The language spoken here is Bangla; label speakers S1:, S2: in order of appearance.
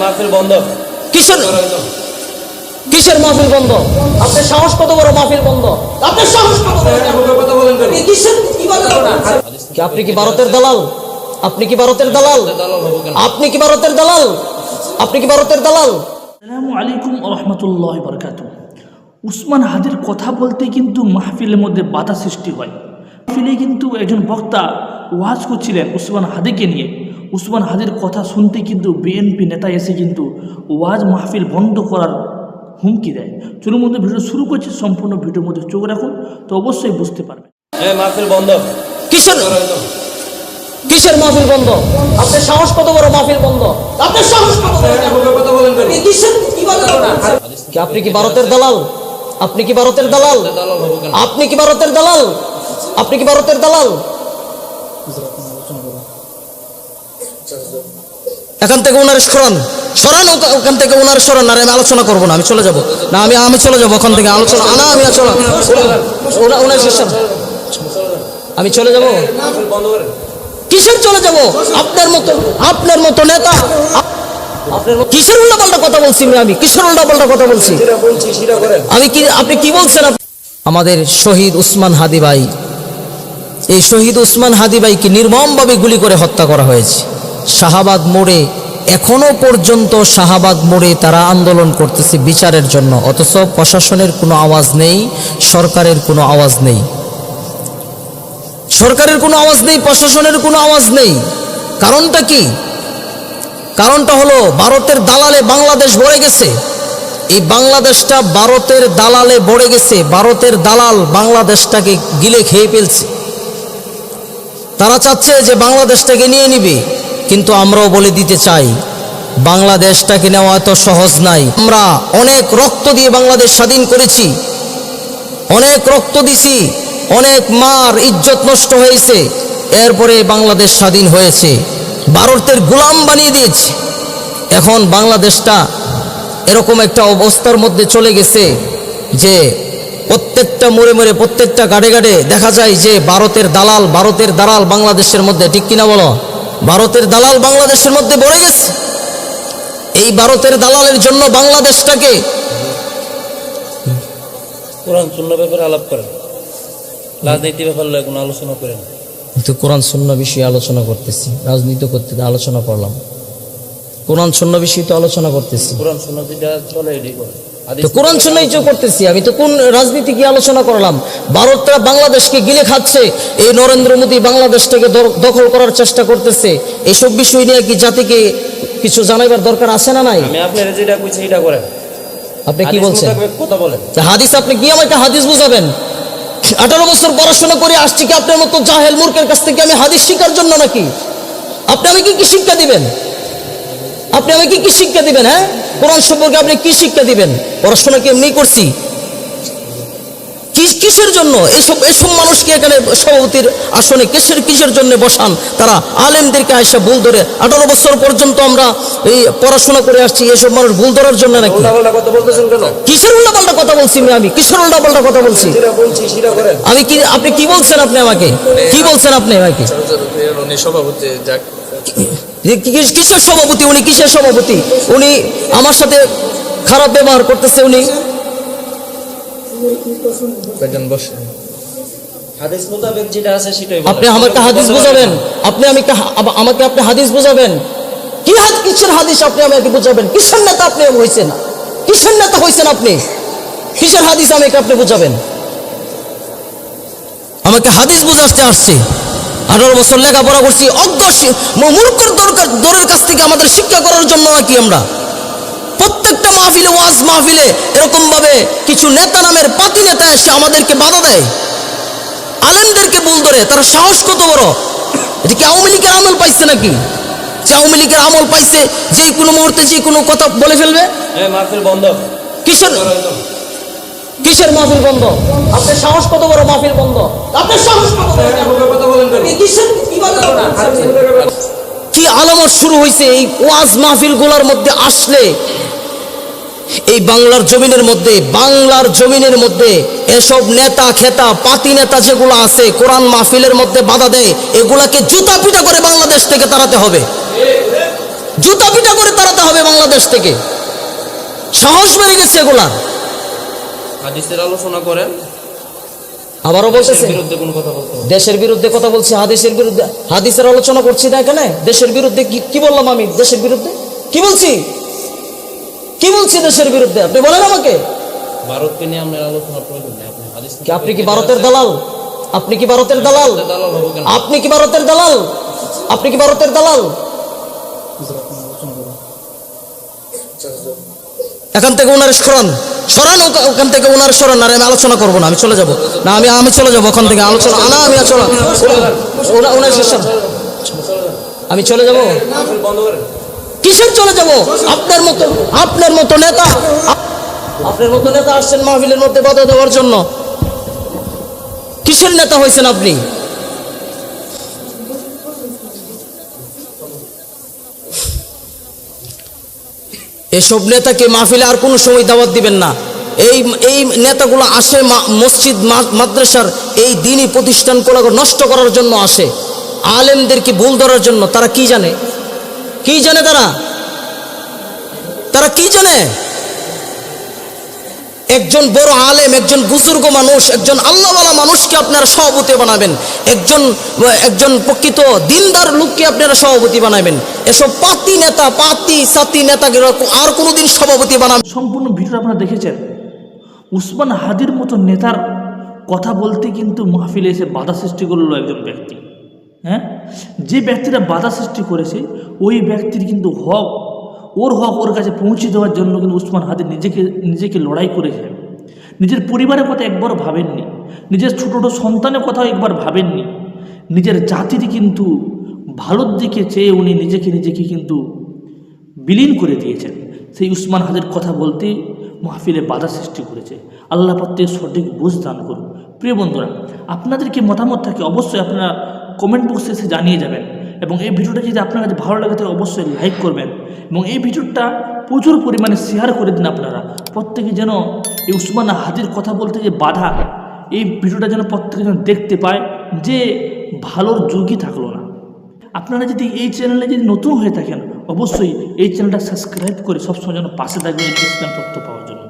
S1: মাহফিল বন্ধ।
S2: কিসের কিসের মাহফিল বন্ধ? আপনার সাহস কত বড়? মাহফিল বন্ধ? আপনার সাহস কত বড়?
S1: কথা বলেন কেন?
S2: কিসের কি বলেন? আপনি কি ভারতের দালাল? আপনি কি ভারতের দালাল? আপনি কি ভারতের দালাল? আপনি কি ভারতের দালাল?
S3: আসসালামু আলাইকুম ওয়া রাহমাতুল্লাহি ওয়া বারাকাতুহু। উসমান হাদির কথা বলতে কিন্তু মাহফিলের মধ্যে বাধা সৃষ্টি হয়। মাহফিলে কিন্তু একজন বক্তা ওয়াজ করছিলেন উসমান হাদিকে নিয়ে। উসমান হাদির কথা শুনতে কিন্তু বিএনপি নেতা এসে কিন্তু ওয়াজ মাহফিল বন্ধ করার হুমকি দেয়। চলুন মধ্যে ভিডিও শুরু করছি, সম্পূর্ণ ভিডিওর মধ্যে চোখ রাখুন, তো অবশ্যই বুঝতে পারবেন।
S1: মাহফিল বন্ধ।
S2: কিসের কিসের মাহফিল বন্ধ? আপনার সাহস কত বড়? মাহফিল বন্ধ? আপনার সাহস কত বড়?
S1: কথা বলেন কেন?
S2: কিসের কি বলেন? আপনি কি ভারতের দালাল? আপনি কি ভারতের দালাল? আপনি কি ভারতের দালাল? আপনি কি ভারতের দালাল? এখান থেকে ওনার সরান, সরান ওখান থেকে ওনার সরান। আর আমি আলোচনা করবো না, আমি চলে যাব না, আমি চলে যাবো ওখান থেকে। আলোচনা না, আমি চলো ওনার শেষ, আমি চলে যাব।
S1: মাহফিল বন্ধ করেন।
S2: কিসের চলে যাব? আপনার মতো নেতা কিসের উল্টাপাল্টা কথা বলছি? আমি কিসের উল্টাপাল্টা কথা বলছি?
S1: যেটা বলছি সেটা করেন।
S2: আমি কি, আপনি কি বলছেন? আমাদের শহীদ উসমান হাদি ভাই, এই শহীদ উসমান হাদি ভাইকে নির্মমভাবে গুলি করে হত্যা করা হয়েছে শাহবাগ মোড়ে। এখনো পর্যন্ত শাহবাগ মোড়ে তারা আন্দোলন করতেছে বিচারের জন্য, অথচ প্রশাসনের কোনো আওয়াজ নেই, সরকারের কোনো আওয়াজ নেই, সরকারের কোনো আওয়াজ নেই, প্রশাসনের কোনো আওয়াজ নেই। কারণটা কি? কারণটা হলো ভারতের দালালে বাংলাদেশ ভরে গেছে। এই বাংলাদেশটা ভারতের দালালে ভরে গেছে। ভারতের দালাল বাংলাদেশটাকে গিলে খেয়ে ফেলছে। তারা চাচ্ছে যে বাংলাদেশটাকে নিয়ে নিবে, কিন্তু আমরাও বলে দিতে চাই বাংলাদেশটাকে নেওয়া এত সহজ নাই। আমরা অনেক রক্ত দিয়ে বাংলাদেশ স্বাধীন করেছি, অনেক রক্ত দিছি, অনেক মার ইজ্জত নষ্ট হয়েছে, এরপরে বাংলাদেশ স্বাধীন হয়েছে। ভারতের গোলাম বানিয়ে দিয়েছে। এখন বাংলাদেশটা এরকম একটা অবস্থার মধ্যে চলে গেছে যে প্রত্যেকটা মোড়ে মোড়ে, প্রত্যেকটা গাড়ে গাড়ে দেখা যায় যে ভারতের দালাল বাংলাদেশের মধ্যে, ঠিক কিনা বলো? ভারতের দালাল বাংলাদেশের মধ্যে ভরে গেছে। এই ভারতের দালালের জন্য বাংলাদেশটাকে
S1: কোরআন সুন্নাহ ব্যাপারে আলাপ করেন, রাজনীতি ব্যাপারে কোনো আলোচনা করেন।
S2: কিন্তু কোরআন সুন্নাহ বিষয়ে আলোচনা করতেছি, রাজনীতি করতে আলোচনা করলাম, কোরআন সুন্নাহ বিষয়ে তো আলোচনা করতেছি।
S1: কোরআন সুন্নাহ যেটা চলে এটাই করেন।
S2: তো কোরআন সুন্নাহই তো করতেছি আমি, তো কোন রাজনীতি কি আলোচনা করলাম? ভারতটা বাংলাদেশকে গিলে খাচ্ছে, এই নরেন্দ্র মোদী বাংলাদেশটাকে দখল করার চেষ্টা করতেছে। এইসব বিষয় নিয়ে কি জাতিকে কিছু জানাইবার দরকার আছে না নাই?
S1: আমি আপনারা যেটা কইছি এটা করেন।
S2: আপনি কি বলছেন?
S1: কথা বলেন।
S2: হাদিস, আপনি কি আমাকে হাদিস বুঝাবেন? 18 বছর পড়াশোনা করে আসছি কি আপনার মতো জাহেল মূর্খের কাছ থেকে আমি হাদিস শিখার জন্য নাকি? আপনি আমাকে কি শিক্ষা দিবেন? আপনি আমাকে কি শিক্ষা দিবেন? হ্যাঁ, কোরআন সম্পর্কে আপনি কি শিক্ষা দিবেন? পড়াশোনা কি এমনি করছি? কিসের জন্য এসব মানুষকে এখানে সভাপতির আসনে কিসের জন্য বসান? তারা আলেমদেরকে আয়সা ভুল ধরে 18 বছর পর্যন্ত আমরা এই পড়াশোনা করে আসছি, এসব মানুষ ভুল ধরার জন্য নাকি?
S1: উল্টাপাল্টা কথা বলতেছেন কেন?
S2: কিসের উল্টাপাল্টা কথা বলছি আমি? কিসের উল্টাপাল্টা কথা বলছি?
S1: যেটা বলছি সেটা করেন।
S2: আমি কি, আপনি কি বলছেন? আপনি আমাকে কি বলছেন? আপনি আমাকে
S1: সভাপতি
S2: কিসের সভাপতি? উনি কিসের সভাপতি? উনি আমার সাথে খারাপ ব্যবহার করতেছে। উনি
S1: হাদিস মোতাবেক যেটা আছে সেটাই বলেন।
S2: আপনি আমাকে হাদিস বুঝাবেন? আমাকে আপনি হাদিস বুঝাবেন? কিসের হাদিস আপনি আমাকে বুঝাবেন? কিসের নেতা আপনি হয়েছেন? কিসের নেতা হয়েছেন আপনি? কিসের হাদিস আমাকে আপনি বুঝাবেন? আমাকে হাদিস বুঝাতে আসছে। 18 বছর লেখাপড়া করছি, অজ্ঞ মূর্খর দরের কাছ থেকে আমাদের শিক্ষা করার জন্য নাকি আমরা প্রত্যেকটা মাহফিলে, ওয়াজ মাহফিলে এরকম ভাবে কিছু নেতা নামের পাতি নেতা এসে আমাদেরকে বাধা দেয়, আলেমদেরকে ভুল ধরে। তার সাহস কত বড়? এটা কি আওয়ামী লীগের আমল পাইছে নাকি? যে আওয়ামী লীগের আমল পাইছে, যে কোনো মুহূর্তে যে কোনো কথা বলে ফেলবে।
S1: মাহফিল বন্ধ।
S2: কিসের কিসের মাহফিল বন্ধ? আপনার সাহস কত বড়? মাহফিল বন্ধ? আপনার সাহস কত বড়?
S1: কথা বলেন কেন?
S2: কিসের কি বলেন? কি আলামত শুরু হয়েছে এই ওয়াজ মাহফিল গুলার মধ্যে আসলে? এই বাংলার জমিনের মধ্যে এসব নেতা খেতা পাতি নেতা যেগুলো আছে কোরআন মাহফিলের মধ্যে বাধা দেয়, এগুলাকে জুতা পিটা করে বাংলাদেশ থেকে তাড়াতে হবে, জুতা পিটা করে তাড়াতে হবে বাংলাদেশ। বাংলাদেশ থেকে, সাহস বেড়ে গেছে এগুলার।
S1: হাদিসের আলোচনা করেন,
S2: আবারও বলতেছে
S1: বিরুদ্ধে কোনো কথা বলতে হবে।
S2: দেশের বিরুদ্ধে কথা বলছি, হাদিসের বিরুদ্ধে, হাদিসের আলোচনা করছি না এখানে। দেশের বিরুদ্ধে কি বললাম আমি? দেশের বিরুদ্ধে কি বলছি? কি বলছি দেশের বিরুদ্ধে? আপনি বলেন আমাকে।
S1: ভারতকে নিয়ে আপনার আলোচনা প্রয়োজন নেই। আপনি হাদিস
S2: কি আপনি কি ভারতের দালাল? আপনি কি ভারতের দালাল?
S1: দালাল হবো কেন?
S2: আপনি কি ভারতের দালাল? আপনি কি ভারতের দালাল? এখান থেকে ওনার সরান, সরান ওখান থেকে ওনার সরান। আর আমি আলোচনা করবো না, আমি চলে যাব না, আমি চলে যাবো ওখান থেকে। আলোচনা না, আমি চলে ওনার শেষ, আমি চলে যাব।
S1: বন্ধ করেন।
S2: কিসের চলে যাব? আপনার মতো নেতা, আপনার মতো নেতা আসছেন মাহফিলের মধ্যে বাধা দেওয়ার জন্য। কিসের নেতা হয়েছেন আপনি? এসব নেতাকে মাহফিলে আর কোনো সময় দাওয়াত দিবেন না। এই নেতাগুলো আসে মসজিদ মাদ্রাসার এই দিনই প্রতিষ্ঠানগুলো নষ্ট করার জন্য আসে, আলেমদেরকে ভুল ধরার জন্য। তারা কি জানে? কি জানে তারা কি জানে? একজন বড় আলেম, একজন বুজুর্গ মানুষ, একজন আল্লাহওয়ালা মানুষকে আপনারা সভাপতি বানাবেন, একজন প্রকৃত দিনদার লোককে আপনারা সভাপতি বানাবেন। এসব পাতি নেতাকে আর কোনোদিন সভাপতি বানাবেন?
S3: সম্পূর্ণ ভিডিও আপনারা দেখেছেন। উসমান হাদির মতো নেতার কথা বলতে কিন্তু মাহফিলে এসে বাধা সৃষ্টি করলো একজন ব্যক্তি। হ্যাঁ, যে ব্যক্তিরা বাধা সৃষ্টি করেছে ওই ব্যক্তির কিন্তু হক ওর কাছে পৌঁছে দেওয়ার জন্য কিন্তু উসমান হাদি নিজেকে লড়াই করেছেন। নিজের পরিবারের কথা একবার ভাবেননি, নিজের ছোটো ছোটো সন্তানের কথাও একবার ভাবেননি। নিজের জাতির কিন্তু ভালোর দিকে চেয়ে উনি নিজেকে কিন্তু বিলীন করে দিয়েছেন। সেই উসমান হাদির কথা বলতে মাহফিলে বাধা সৃষ্টি করেছে। আল্লাহ প্রত্যেক সঠিক বুঝ দান করুন। প্রিয় বন্ধুরা, আপনাদেরকে মতামত থাকে অবশ্যই আপনারা কমেন্ট বক্সে এসে জানিয়ে যাবেন। এবং এই ভিডিওটা যদি আপনার কাছে ভালো লাগে তাহলে অবশ্যই লাইক করবেন এবং এই ভিডিওটা প্রচুর পরিমাণে শেয়ার করে দিন। আপনারা প্রত্যেকে যেন এই উসমান হাদির কথা বলতে যে বাধা, এই ভিডিওটা যেন প্রত্যেকে যেন দেখতে পায় যে ভালোর যুগই থাকলো না। আপনারা যদি এই চ্যানেলে যদি নতুন হয়ে থাকেন অবশ্যই এই চ্যানেলটা সাবস্ক্রাইব করে সবসময় যেন পাশে থাকবেন ইসলাম তথ্য পাওয়ার জন্য।